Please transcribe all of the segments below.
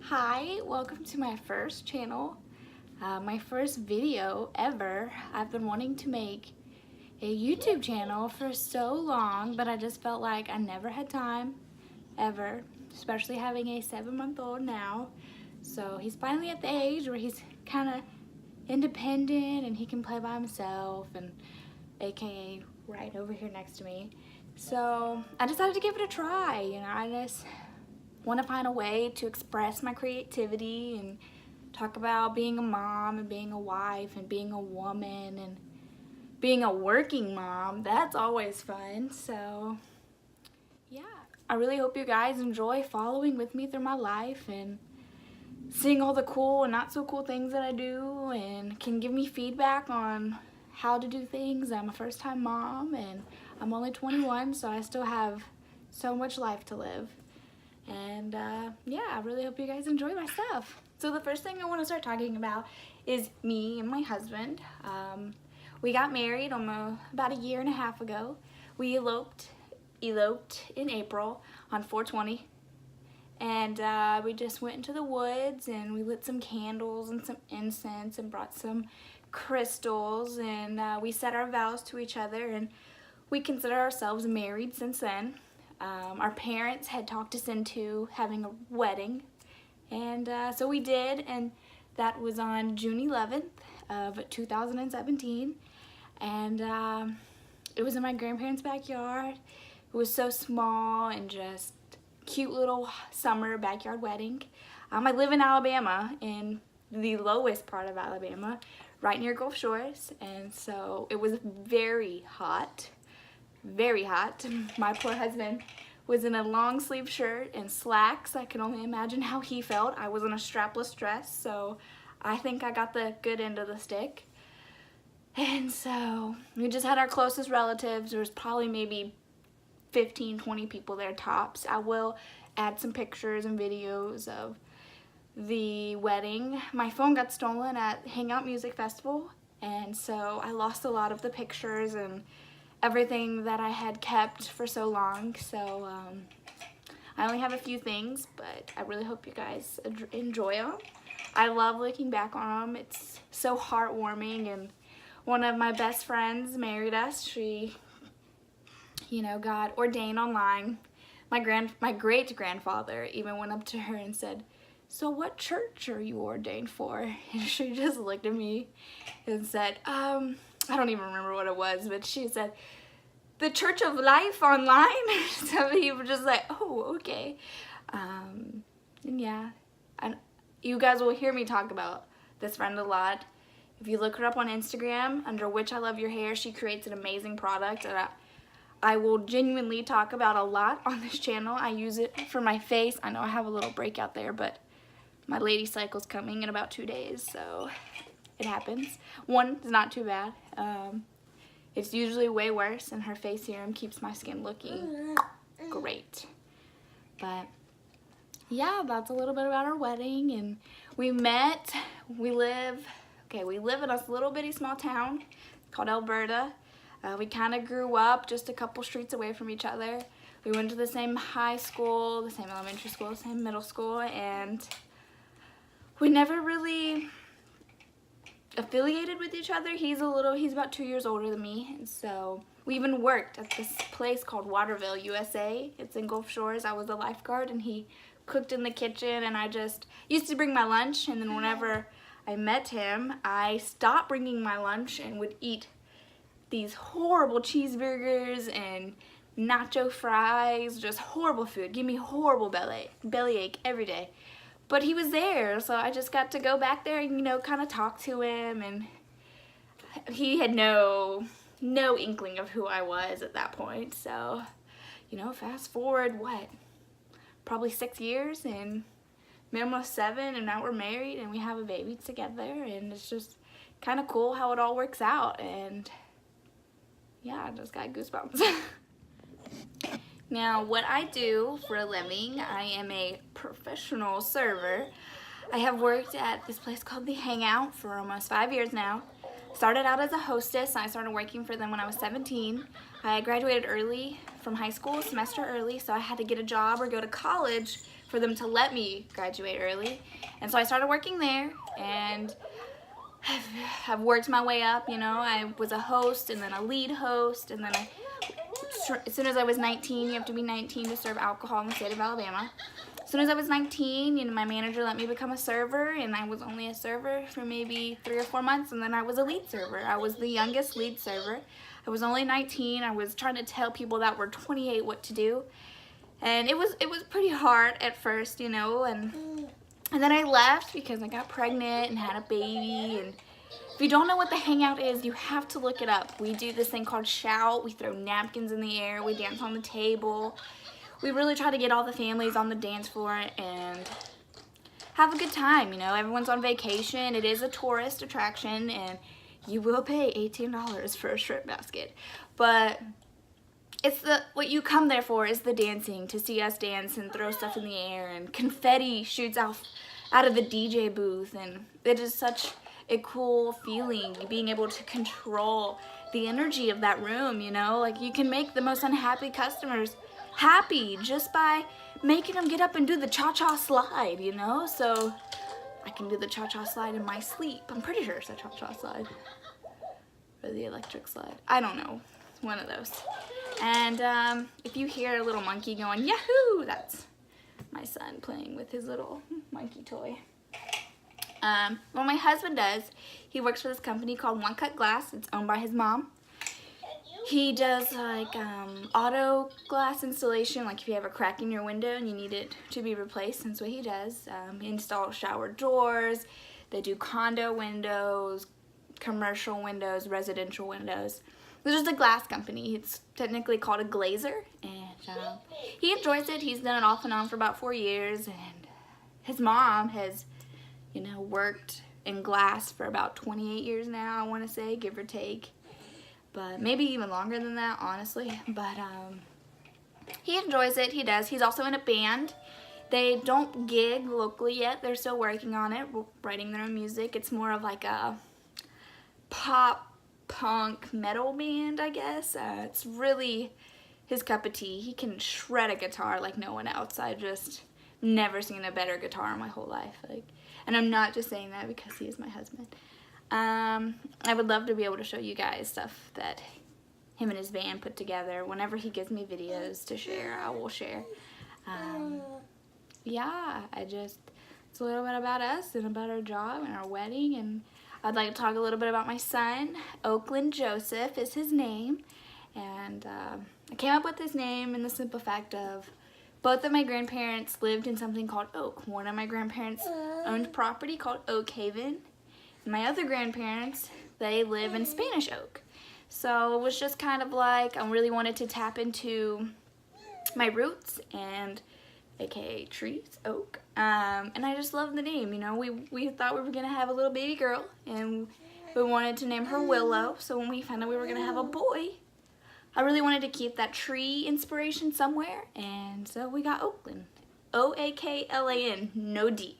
Hi, welcome to my first channel, my first video ever. I've been wanting to make a YouTube channel for so long, but I just felt like I never had time, ever, especially having a 7-month-old now. So he's finally at the age where he's kind of independent and he can play by himself, and aka right over here next to me. So I decided to give it a try. I just want to find a way to express my creativity and talk about being a mom and being a wife and being a woman and being a working mom. That's always fun. So yeah, I really hope you guys enjoy following with me through my life and seeing all the cool and not so cool things that I do, and can give me feedback on how to do things. I'm a first-time mom and I'm only 21, so I still have so much life to live. And yeah, I really hope you guys enjoy my stuff. So the first thing I want to start talking about is me and my husband. We got married about a year and a half ago. We eloped in April on 4/20. And we just went into the woods and we lit some candles and some incense and brought some crystals, and we said our vows to each other, and we consider ourselves married since then. Our parents had talked us into having a wedding, and so we did, and that was on June 11th of 2017, and it was in my grandparents' backyard. It was so small and just cute little summer backyard wedding. I live in Alabama, in the lowest part of Alabama, right near Gulf Shores, and so it was very hot. Very hot. My poor husband was in a long sleeve shirt and slacks. I can only imagine how he felt. I was in a strapless dress, so I think I got the good end of the stick. And so we just had our closest relatives. There was probably maybe 15, 20 people there tops. I will add some pictures and videos of the wedding. My phone got stolen at Hangout Music Festival, and so I lost a lot of the pictures and everything that I had kept for so long. So I only have a few things, but I really hope you guys enjoy them. I love looking back on them. It's so heartwarming, and one of my best friends married us. She got ordained online. My great-grandfather even went up to her and said, "So what church are you ordained for?" And she just looked at me and said, I don't even remember what it was, but she said, "The Church of Life online." So he was just like, "Oh, okay." And yeah, you guys will hear me talk about this friend a lot. If you look her up on Instagram under Which I Love Your Hair, she creates an amazing product that I will genuinely talk about a lot on this channel. I use it for my face. I know I have a little breakout there, but my lady cycle's coming in about 2 days, so it happens. One is not too bad. It's usually way worse, and her face serum keeps my skin looking great. But yeah, that's a little bit about our wedding. And we met. We live in a little bitty small town called Alberta. We kind of grew up just a couple streets away from each other. We went to the same high school, the same elementary school, the same middle school, and we never really affiliated with each other. He's about 2 years older than me, and so we even worked at this place called Waterville, USA. It's in Gulf Shores. I was a lifeguard, and he cooked in the kitchen, and I just used to bring my lunch, and then whenever I met him, I stopped bringing my lunch and would eat these horrible cheeseburgers and nacho fries, just horrible food. Give me horrible bellyache every day. But he was there, so I just got to go back there and, kind of talk to him, and he had no inkling of who I was at that point. So, fast forward, probably 6 years, and almost 7, and now we're married, and we have a baby together, and it's just kind of cool how it all works out. And yeah, I just got goosebumps. Now, what I do for a living, I am a professional server. I have worked at this place called The Hangout for almost 5 years now. Started out as a hostess. I started working for them when I was 17. I graduated early from high school, a semester early, so I had to get a job or go to college for them to let me graduate early. And so I started working there, and I've worked my way up, you know. I was a host and then a lead host, and then as soon as I was 19, you have to be 19 to serve alcohol in the state of Alabama. As soon as I was 19, you know, my manager let me become a server, and I was only a server for maybe 3 or 4 months, and then I was a lead server. I was the youngest lead server. I was only 19. I was trying to tell people that were 28 what to do, and it was pretty hard at first, you know, and then I left because I got pregnant and had a baby. And if you don't know what the hangout is, you have to look it up. We do this thing called shout. We throw napkins in the air. We dance on the table. We really try to get all the families on the dance floor and have a good time, you know. Everyone's on vacation. It is a tourist attraction, and you will pay $18 for a shrimp basket. But it's what you come there for is the dancing, to see us dance and throw stuff in the air, and confetti shoots out of the DJ booth, and it is such a cool feeling, being able to control the energy of that room, you know. Like, you can make the most unhappy customers happy just by making them get up and do the cha-cha slide, you know. So I can do the cha-cha slide in my sleep. I'm pretty sure it's a cha-cha slide, or the electric slide, I don't know, it's one of those. And if you hear a little monkey going yahoo, that's my son playing with his little monkey toy. What my husband does, he works for this company called One Cut Glass. It's owned by his mom. He does like auto glass installation, like if you have a crack in your window and you need it to be replaced, that's what he does. He installs shower doors. They do condo windows, commercial windows, residential windows. This is a glass company. It's technically called a glazer, and he enjoys it. He's done it off and on for about 4 years, and his mom has, you know, worked in glass for about 28 years now, I want to say, give or take. But maybe even longer than that, honestly. But he enjoys it. He does. He's also in a band. They don't gig locally yet. They're still working on it, writing their own music. It's more of like a pop, punk, metal band, I guess. It's really his cup of tea. He can shred a guitar like no one else. I just never seen a better guitar in my whole life. Like, and I'm not just saying that because he is my husband. I would love to be able to show you guys stuff that him and his band put together. Whenever he gives me videos to share, I will share. Yeah, it's a little bit about us and about our job and our wedding, and I'd like to talk a little bit about my son. Oakland Joseph is his name, and I came up with his name in the simple fact of both of my grandparents lived in something called Oak. One of my grandparents owned property called Oak Haven. My other grandparents, they live in Spanish Oak. So it was just kind of like I really wanted to tap into my roots, and aka trees, oak. And I just love the name, you know. We thought we were gonna have a little baby girl, and we wanted to name her Willow. So when we found out we were gonna have a boy, I really wanted to keep that tree inspiration somewhere, and so we got Oakland. O-A-K-L-A-N, no D.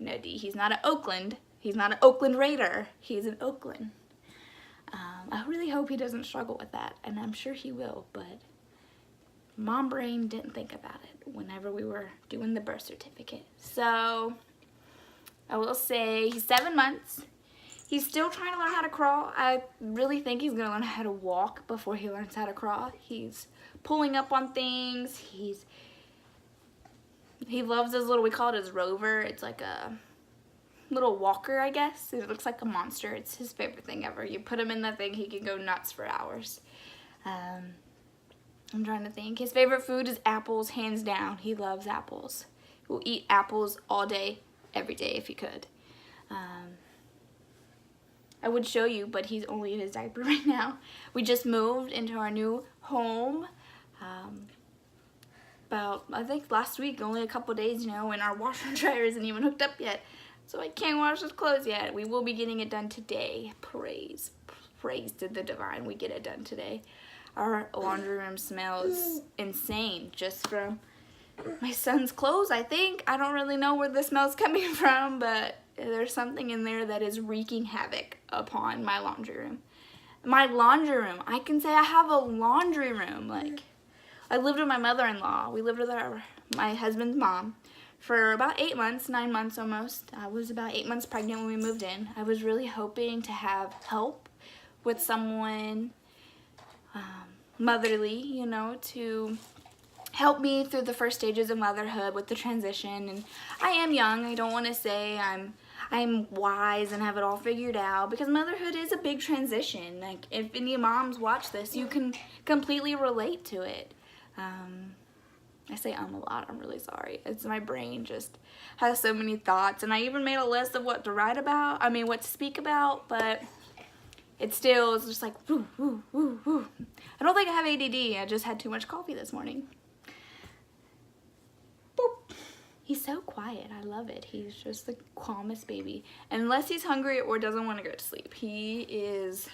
No D. He's not an Oakland. He's not an Oakland Raider. He's an Oakland. I really hope he doesn't struggle with that, and I'm sure he will, but mom brain didn't think about it whenever we were doing the birth certificate. So I will say he's 7 months. He's still trying to learn how to crawl. I really think he's going to learn how to walk before he learns how to crawl. He's pulling up on things. He loves his little, we call it his rover. It's like a little walker, I guess. It looks like a monster. It's his favorite thing ever. You put him in that thing, he can go nuts for hours. I'm trying to think. His favorite food is apples, hands down. He loves apples. He will eat apples all day, every day if he could. I would show you, but he's only in his diaper right now. We just moved into our new home about, I think, last week, only a couple days, you know, and our washer and dryer isn't even hooked up yet. So I can't wash his clothes yet. We will be getting it done today. Praise to the divine, we get it done today. Our laundry room smells insane just from my son's clothes, I think. I don't really know where the smell's coming from, but there's something in there that is wreaking havoc upon my laundry room. My laundry room. I can say I have a laundry room. Like, I lived with my mother-in-law. We lived with my husband's mom for about 8 months, 9 months almost. I was about 8 months pregnant when we moved in. I was really hoping to have help with someone motherly, you know, to help me through the first stages of motherhood with the transition. And I am young. I don't want to say I'm wise and have it all figured out, because motherhood is a big transition. Like, if any moms watch this, you can completely relate to it. I say a lot. I'm really sorry. It's my brain just has so many thoughts, and I even made a list of what to write about. I mean, what to speak about, but it still is just like woo, woo, woo, woo. I don't think I have ADD. I just had too much coffee this morning. Boop. He's so quiet. I love it. He's just the calmest baby. Unless he's hungry or doesn't want to go to sleep. He is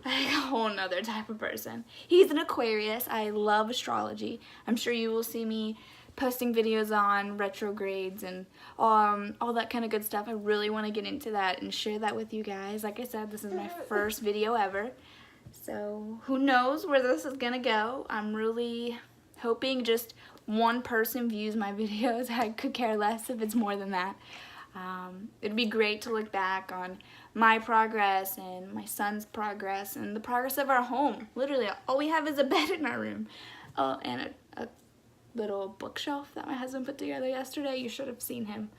like a whole nother type of person. He's an Aquarius. I love astrology. I'm sure you will see me posting videos on retrogrades and all that kind of good stuff. I really want to get into that and share that with you guys. Like I said, this is my first video ever. So who knows where this is gonna go. I'm really hoping just one person views my videos. I could care less if it's more than that. It'd be great to look back on my progress and my son's progress and the progress of our home. Literally, all we have is a bed in our room. And a little bookshelf that my husband put together yesterday. You should have seen him.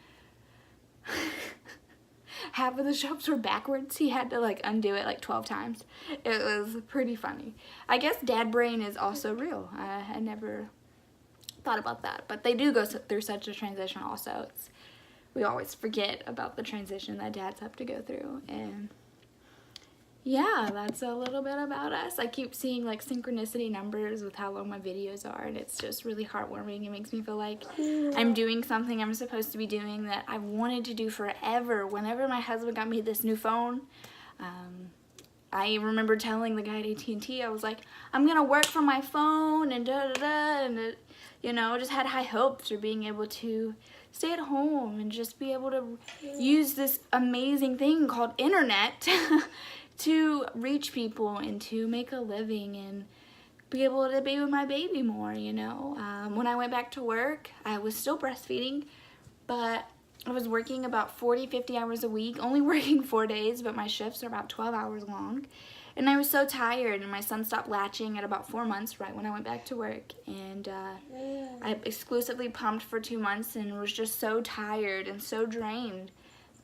Half of the shelves were backwards. He had to like undo it like 12 times. It was pretty funny. I guess dad brain is also real. I never thought about that. But they do go through such a transition also. We always forget about the transition that dads have to go through. And yeah, that's a little bit about us. I keep seeing like synchronicity numbers with how long my videos are, and it's just really heartwarming. It makes me feel like I'm doing something I'm supposed to be doing that I've wanted to do forever. Whenever my husband got me this new phone, I remember telling the guy at AT&T, I was like, I'm gonna work from my phone and da-da-da, and it, you know, just had high hopes for being able to stay at home and just be able to use this amazing thing called internet to reach people and to make a living and be able to be with my baby more, you know. When I went back to work, I was still breastfeeding, but I was working about 40-50 hours a week, only working 4 days, but my shifts are about 12 hours long. And I was so tired, and my son stopped latching at about 4 months, right when I went back to work. And I exclusively pumped for 2 months and was just so tired and so drained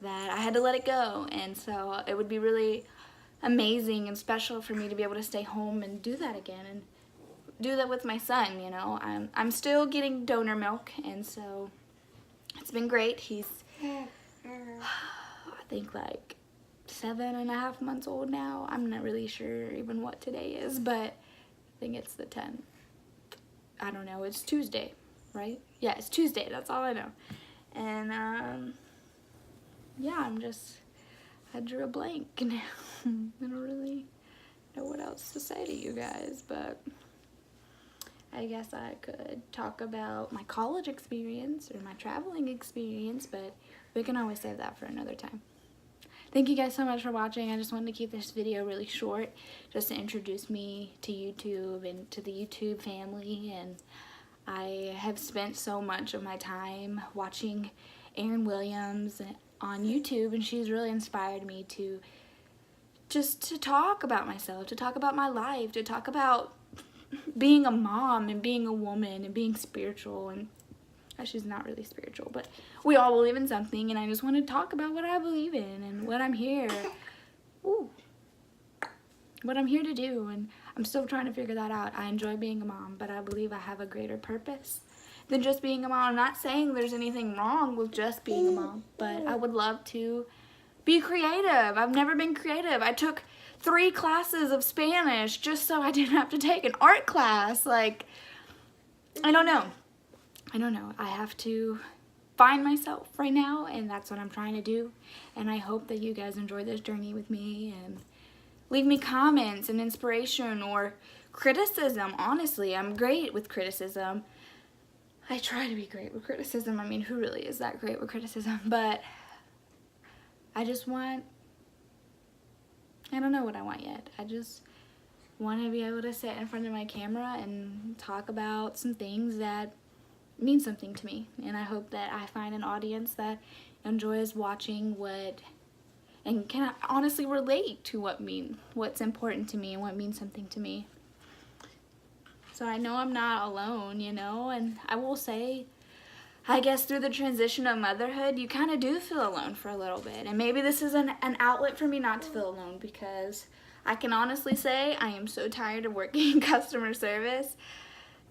that I had to let it go. And so it would be really amazing and special for me to be able to stay home and do that again and do that with my son, you know. I'm still getting donor milk, and so it's been great. He's I think like 7.5 months old now. I'm not really sure even what today is, but I think it's the 10th. I don't know. It's Tuesday, right? Yeah, it's Tuesday. That's all I know. And yeah, I drew a blank now. I don't really know what else to say to you guys, but I guess I could talk about my college experience or my traveling experience, but we can always save that for another time. Thank you guys so much for watching. I just wanted to keep this video really short just to introduce me to YouTube and to the YouTube family. And I have spent so much of my time watching Erin Williams on YouTube, and she's really inspired me to talk about myself, to talk about my life, to talk about being a mom and being a woman and being spiritual. And she's not really spiritual, but we all believe in something, and I just want to talk about what I believe in and what I'm here to do. And I'm still trying to figure that out. I enjoy being a mom, but I believe I have a greater purpose than just being a mom. I'm not saying there's anything wrong with just being a mom, but I would love to be creative. I've never been creative. I took 3 classes of Spanish just so I didn't have to take an art class. Like, I don't know. I have to find myself right now, and that's what I'm trying to do. And I hope that you guys enjoy this journey with me and leave me comments and inspiration or criticism. Honestly, I'm great with criticism. I try to be great with criticism. I mean, who really is that great with criticism? But I just want, I don't know what I want yet. I just want to be able to sit in front of my camera and talk about some things that means something to me, and I hope that I find an audience that enjoys watching and can honestly relate to what's important to me and what means something to me. So I know I'm not alone, you know, and I will say, I guess through the transition of motherhood, you kind of do feel alone for a little bit. And maybe this is an outlet for me not to feel alone, because I can honestly say I am so tired of working in customer service.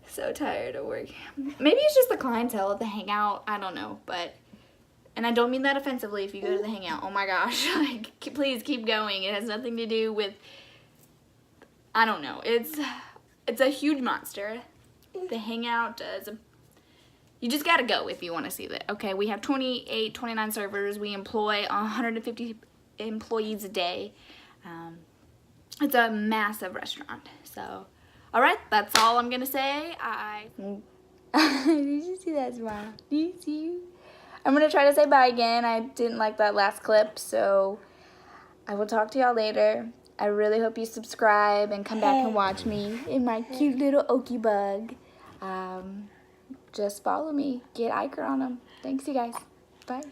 So tired of working. Maybe it's just the clientele at the Hangout. I don't know. And I don't mean that offensively if you go to the Hangout. Oh my gosh. Like, please keep going. It has nothing to do with, I don't know. It's a huge monster. The Hangout does you just gotta go if you want to see that. Okay, we have 28, 29 servers. We employ 150 employees a day. It's a massive restaurant. So, all right, that's all I'm gonna say. Did you see that smile? Did you see? I'm gonna try to say bye again. I didn't like that last clip, so I will talk to y'all later. I really hope you subscribe and come back and watch me in my cute little okie bug. Just follow me. Get Eicher OnEm. Thanks, you guys. Bye.